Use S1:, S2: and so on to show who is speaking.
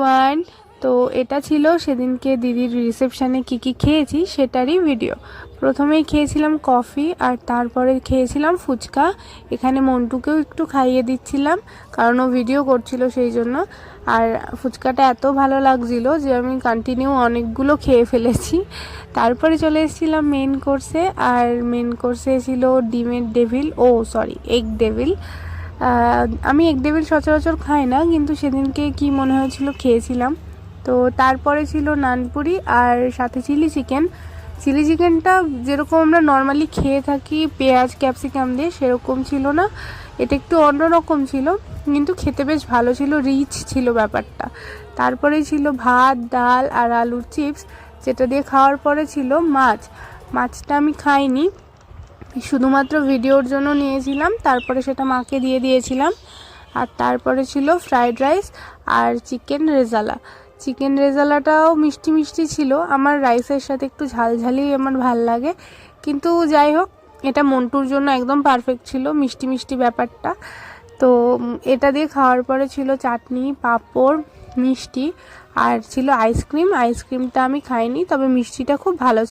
S1: Everyone. তো এটা ছিল সেদিনকে দিদির রিসেপশনে কি খেয়েছি সেটারই ভিডিও। প্রথমেই খেয়েছিলাম কফি আর তারপরে খেয়েছিলাম ফুচকা। এখানে মন্টুকেও একটু খাইয়ে দিচ্ছিলাম কারণ ও ভিডিও করছিল সেই জন্য। আর ফুচকাটা এত ভালো লাগছিল যে আমি কন্টিনিউ অনেকগুলো খেয়ে ফেলেছি। তারপরে চলে এসেছিলাম মেন কোর্সে, আর মেন কোর্সে ছিল ডিমের ডেভিল, এগ ডেভিল। আমি এগ ডেভিল সচরাচর খাই না, কিন্তু সেদিনকে কি মনে হয়েছিল খেয়েছিলাম। তো তারপরে ছিল নানপুরি আর সাথে চিলি চিকেনটা যেরকম আমরা নর্মালি খেয়ে থাকি পেঁয়াজ ক্যাপসিকাম দিয়ে, সেরকম ছিল না, এটা একটু অন্যরকম ছিল, কিন্তু খেতে বেশ ভালো ছিল, রিচ ছিল ব্যাপারটা। তারপরে ছিল ভাত, ডাল আর আলুর চিপস, যেটা দিয়ে খাওয়ার পরে ছিল মাছটা আমি খাইনি, শুধুমাত্র ভিডিওর জন্য নিয়েছিলাম, তারপরে সেটা মাকে দিয়ে দিয়েছিলাম। আর তারপরে ছিল ফ্রাইড রাইস আর চিকেন রেজালাটাও মিষ্টি মিষ্টি ছিল। আমার রাইসের সাথে একটু ঝালঝালি আমার ভাল লাগে, কিন্তু যাই হোক, এটা মন্টুর জন্য একদম পারফেক্ট ছিল, মিষ্টি মিষ্টি ব্যাপারটা। তো এটা দিয়ে খাওয়ার পরে ছিল চাটনি, পাঁপড়, মিষ্টি, আর ছিল আইসক্রিমটা আমি খাইনি, তবে মিষ্টিটা খুব ভালো